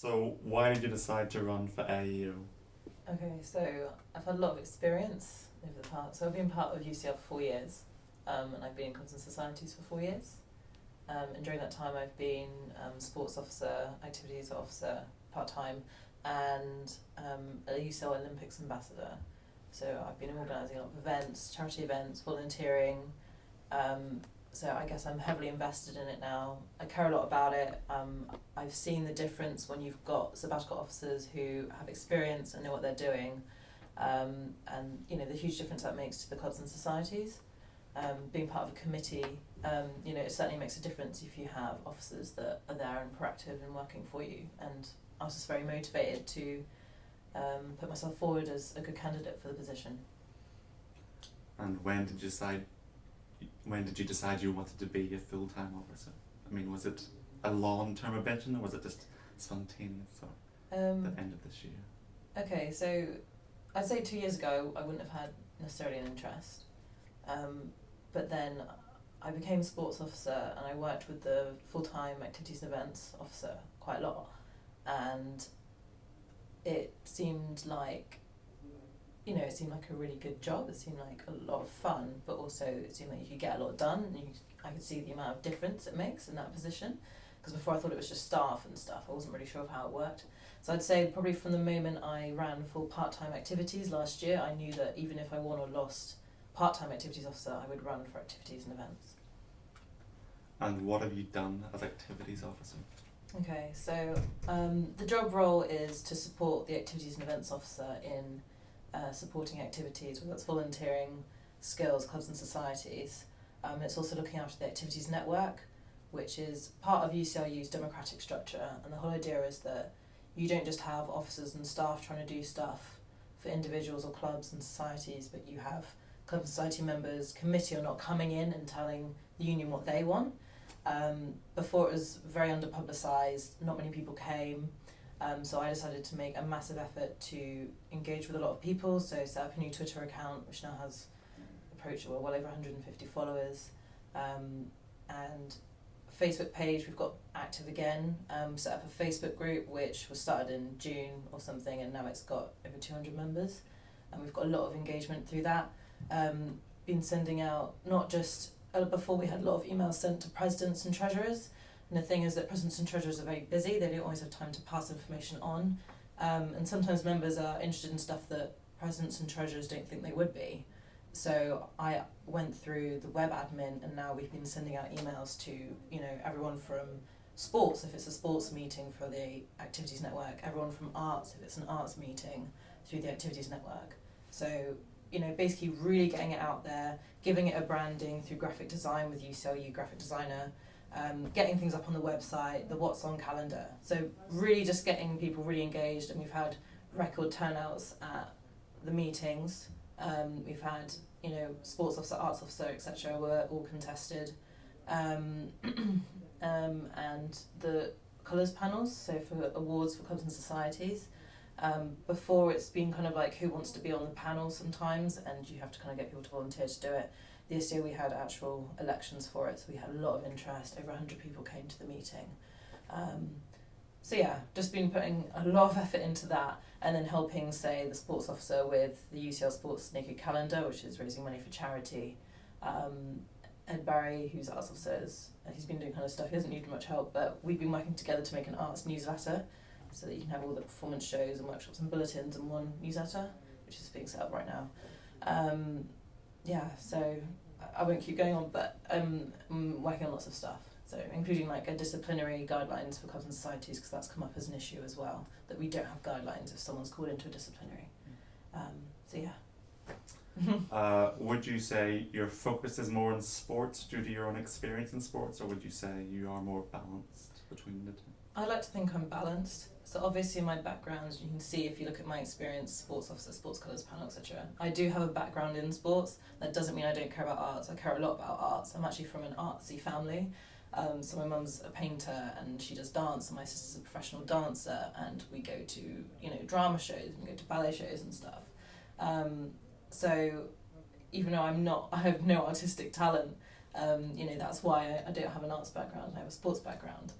So why did you decide to run for AU? Okay, so I've had a lot of experience over the past. So I've been part of UCL for 4 years, and I've been in clubs and societies for 4 years. And during that time, I've been sports officer, activities officer, part-time, and a UCL Olympics ambassador. So I've been organising a lot of events, charity events, volunteering. So I guess I'm heavily invested in it now. I care a lot about it. I've seen the difference when you've got sabbatical officers who have experience and know what they're doing, and the huge difference that makes to the clubs and societies. Being part of a committee, it certainly makes a difference if you have officers that are there and proactive and working for you. And I was just very motivated to put myself forward as a good candidate for the position. And when did you decide you wanted to be a full-time officer? I mean, was it a long-term ambition or was it just spontaneous or at the end of this year? Okay, so I'd say 2 years ago I wouldn't have had necessarily an interest. But then I became sports officer and I worked with the full-time activities and events officer quite a lot. And it seemed like a really good job. It seemed like a lot of fun, but also it seemed like you could get a lot done. And I could see the amount of difference it makes in that position. Because before I thought it was just staff and stuff. I wasn't really sure of how it worked. So I'd say probably from the moment I ran for part-time activities last year, I knew that even if I won or lost part-time activities officer, I would run for activities and events. And what have you done as activities officer? Okay, so the job role is to support the activities and events officer in supporting activities, whether that's volunteering, skills, clubs and societies. It's also looking after the activities network, which is part of UCLU's democratic structure. And the whole idea is that you don't just have officers and staff trying to do stuff for individuals or clubs and societies, but you have club and society members, committee, or not coming in and telling the union what they want. Before it was very under-publicised, not many people came, so I decided to make a massive effort to engage with a lot of people, so set up a new Twitter account which now has well over 150 followers, and Facebook page we've got active again, set up a Facebook group which was started in June or something and now it's got over 200 members and we've got a lot of engagement through that. Been sending out not just before we had a lot of emails sent to presidents and treasurers, and the thing is that presidents and treasurers are very busy, they don't always have time to pass information on, and sometimes members are interested in stuff that presidents and treasurers don't think they would be. So I went through the web admin and now we've been sending out emails to everyone from sports if it's a sports meeting for the activities network, everyone from arts if it's an arts meeting through the activities network. So basically really getting it out there, giving it a branding through graphic design with UCLU graphic designer, getting things up on the website, the What's On calendar. So really just getting people really engaged, and we've had record turnouts at the meetings. We've had sports officer, arts officer, etc. were all contested, and the colours panels, so for awards for clubs and societies. Before it's been kind of like who wants to be on the panel sometimes, and you have to kind of get people to volunteer to do it. This year we had actual elections for it, so we had a lot of interest. Over 100 people came to the meeting. So yeah, just been putting a lot of effort into that, and then helping, say, the sports officer with the UCL Sports Naked Calendar, which is raising money for charity. Ed Barry, who's arts officer, he's been doing kind of stuff. He hasn't needed much help, but we've been working together to make an arts newsletter, so that you can have all the performance shows and workshops and bulletins in one newsletter, which is being set up right now. So I won't keep going on, but I'm working on lots of stuff. So including like a disciplinary guidelines for clubs and societies, because that's come up as an issue as well, that we don't have guidelines if someone's called into a disciplinary. Would you say your focus is more on sports due to your own experience in sports, or would you say you are more balanced between the two? I like to think I'm balanced. So obviously my background, you can see if you look at my experience, sports officer, sports colours panel, etc. I do have a background in sports. That doesn't mean I don't care about arts. I care a lot about arts. I'm actually from an artsy family. So my mum's a painter and she does dance, and my sister's a professional dancer, and we go to drama shows, we go to ballet shows and stuff. So even though I have no artistic talent, that's why I don't have an arts background. I have a sports background.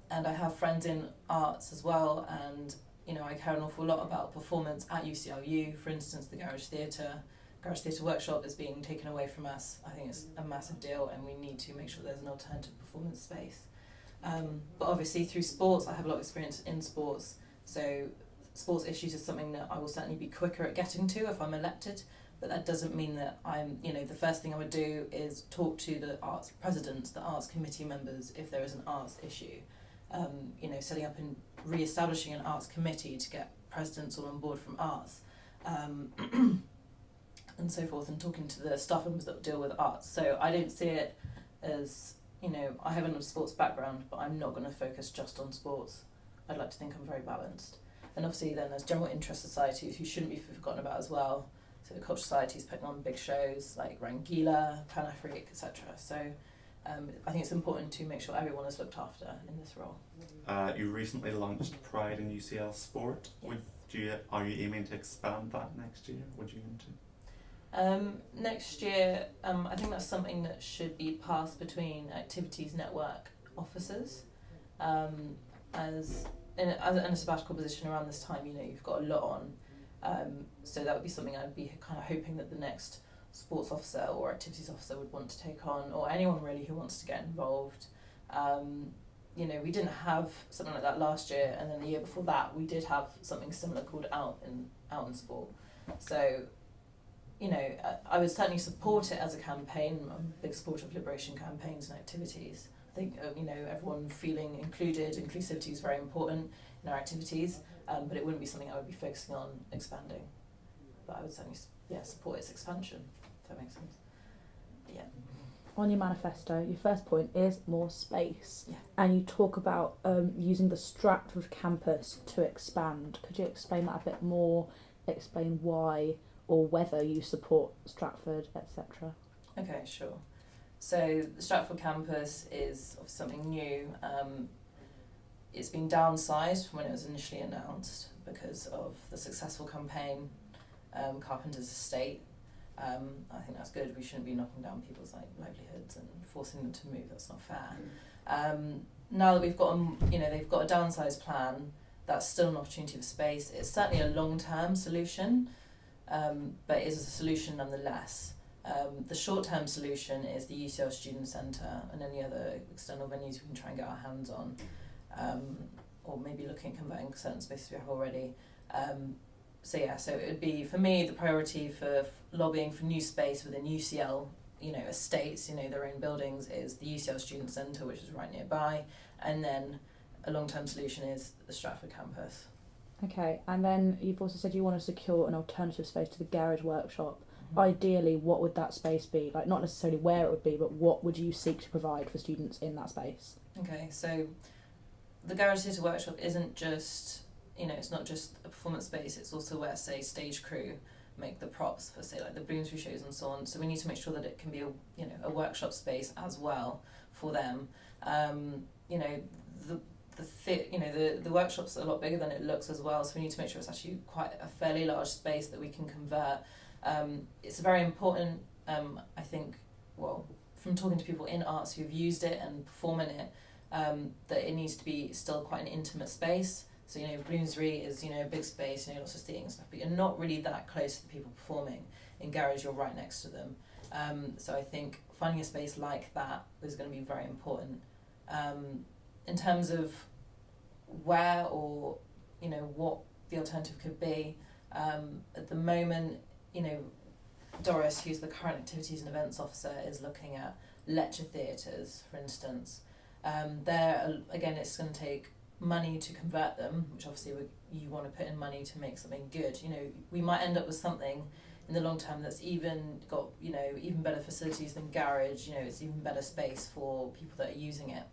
and I have friends in arts as well, and I care an awful lot about performance at UCLU. For instance, the Garage Theatre workshop is being taken away from us. I think it's a massive deal, and we need to make sure there's an alternative performance space. But obviously through sports, I have a lot of experience in sports, so sports issues is something that I will certainly be quicker at getting to if I'm elected, but that doesn't mean that I'm, the first thing I would do is talk to the arts presidents, the arts committee members if there is an arts issue. Setting up and re-establishing an arts committee to get presidents all on board from arts, and so forth, and talking to the staff members that deal with arts. So I don't see it as, I have a sports background, but I'm not going to focus just on sports. I'd like to think I'm very balanced. And obviously then there's general interest societies who shouldn't be forgotten about as well. So the cultural societies putting on big shows like Rangila, Pan Afrique, etc. So I think it's important to make sure everyone is looked after in this role. You recently launched Pride in UCL Sport. Yes. Are you aiming to expand that next year? Would you aim to? Next year, I think that's something that should be passed between activities network officers. As in a sabbatical position around this time, you've got a lot on. So that would be something I'd be kind of hoping that the next sports officer or activities officer would want to take on, or anyone really who wants to get involved. We didn't have something like that last year, and then the year before that we did have something similar called Out in Sport. So, I would certainly support it as a campaign. I'm a big supporter of liberation campaigns and activities. I think, everyone feeling included, inclusivity is very important in our activities, but it wouldn't be something I would be focusing on expanding. But I would certainly, support its expansion, if that makes sense. Yeah. On your manifesto, your first point is more space. Yeah. And you talk about using the Stratford campus to expand. Could you explain that a bit more? Explain why or whether you support Stratford, etc. Okay, sure. So the Stratford campus is something new. It's been downsized from when it was initially announced because of the successful campaign, Carpenter's Estate. I think that's good. We shouldn't be knocking down people's livelihoods and forcing them to move. That's not fair. Now that we've got they've got a downsized plan, that's still an opportunity for space. It's certainly a long-term solution, but it is a solution nonetheless. The short-term solution is the UCL Student Centre and any other external venues we can try and get our hands on, or maybe looking at converting certain spaces we have already. So it would be, for me, the priority for lobbying for new space within UCL, estates, their own buildings, is the UCL Student Centre, which is right nearby, and then a long-term solution is the Stratford campus. Okay, and then you've also said you want to secure an alternative space to the garage workshop. Mm-hmm. Ideally, what would that space be? Like, not necessarily where it would be, but what would you seek to provide for students in that space? Okay, so the Garage Theatre Workshop isn't just, it's not just a performance space, it's also where, say, stage crew make the props for, say, like the Bloomsbury shows and so on. So we need to make sure that it can be a workshop space as well for them. The workshop's a lot bigger than it looks as well, so we need to make sure it's actually quite a fairly large space that we can convert. It's very important, I think, from talking to people in arts who've used it and perform in it, that it needs to be still quite an intimate space. So, Bloomsbury is, a big space, lots of seating and stuff, but you're not really that close to the people performing. In Garage, you're right next to them. So I think finding a space like that is going to be very important. In terms of where or, what the alternative could be, at the moment, Doris, who's the current activities and events officer, is looking at lecture theatres, for instance. Again, it's going to take money to convert them, which obviously you want to put in money to make something good. We might end up with something in the long term that's even got, even better facilities than Garage. It's even better space for people that are using it.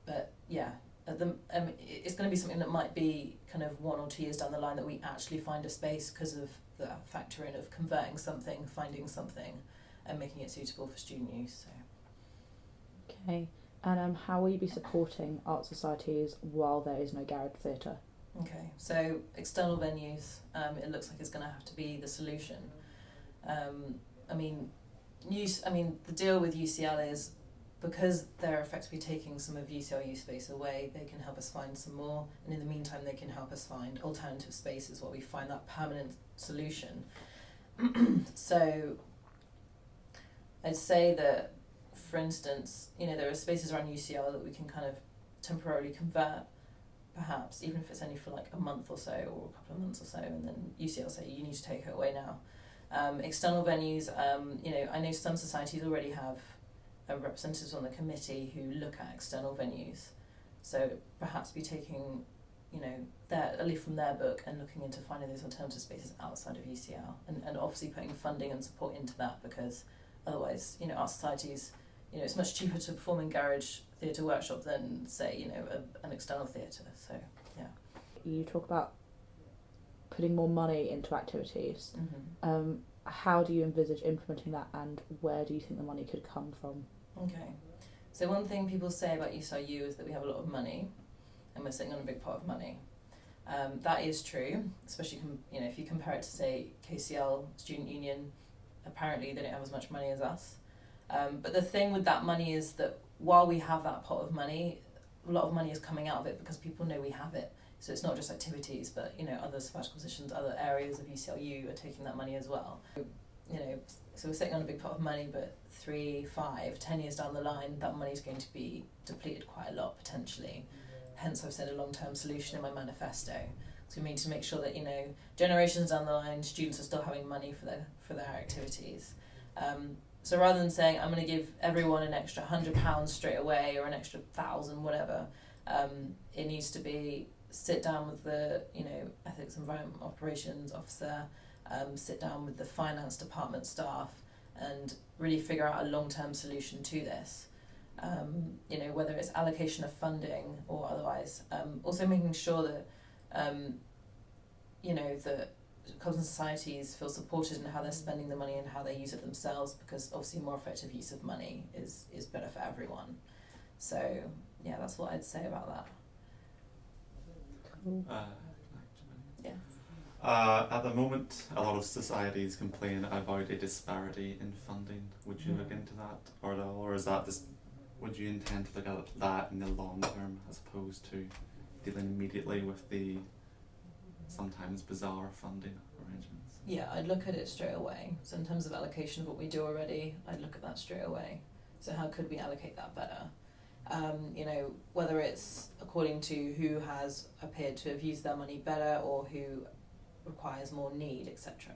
But yeah, it's going to be something that might be kind of 1 or 2 years down the line that we actually find a space because of the factor in of converting something, finding something, and making it suitable for student use. So. Okay, and how will you be supporting art societies while there is no Garage Theatre? Okay, so external venues, it looks like it's going to have to be the solution. The deal with UCL is because they're effectively taking some of UCLU space away, they can help us find some more, and in the meantime they can help us find alternative spaces where we find that permanent solution. So I'd say that, for instance, there are spaces around UCL that we can kind of temporarily convert, perhaps, even if it's only for like a month or so, or a couple of months or so, and then UCL say, you need to take it away now. External venues, I know some societies already have representatives on the committee who look at external venues, so perhaps be taking, a leaf from their book and looking into finding those alternative spaces outside of UCL, and obviously putting funding and support into that, because otherwise, our societies, it's much cheaper to perform in Garage Theatre Workshop than, say, an external theatre. So, yeah. You talk about putting more money into activities. Mm-hmm. How do you envisage implementing that, and where do you think the money could come from? Okay. So one thing people say about UCLU is that we have a lot of money, and we're sitting on a big pot of money. That is true, especially if you compare it to, say, KCL, Student Union. Apparently they don't have as much money as us. But the thing with that money is that while we have that pot of money, a lot of money is coming out of it because people know we have it. So it's not just activities, but other sabbatical positions, other areas of UCLU are taking that money as well. So we're sitting on a big pot of money, but 3, 5, 10 years down the line, that money is going to be depleted quite a lot potentially. Hence, I've said a long-term solution in my manifesto. So we need to make sure that generations down the line, students are still having money for their activities. So rather than saying I'm going to give everyone an extra £100 straight away or an extra 1,000, whatever, it needs to be sit down with the ethics environment operations officer, sit down with the finance department staff, and really figure out a long-term solution to this. Whether it's allocation of funding or otherwise. Also making sure that that clubs and societies feel supported in how they're spending the money and how they use it themselves, because obviously more effective use of money is better for everyone. So yeah, that's what I'd say about that. Cool. Yeah. At the moment, a lot of societies complain about a disparity in funding. Would you look into that or is that just, would you intend to look at that in the long term as opposed to dealing immediately with the sometimes bizarre funding arrangements? Yeah, I'd look at it straight away. So in terms of allocation of what we do already, I'd look at that straight away. So how could we allocate that better? Whether it's according to who has appeared to have used their money better or who requires more need, etc.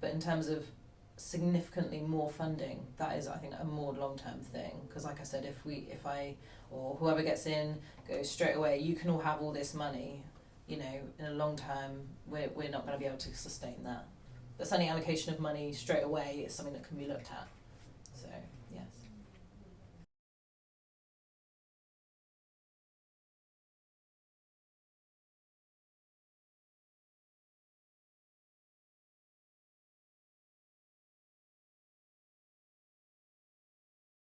But in terms of significantly more funding, that is, I think, a more long-term thing, because like I said, if I or whoever gets in goes straight away, you can all have all this money, in a long term we're not going to be able to sustain that. But suddenly allocation of money straight away is something that can be looked at. So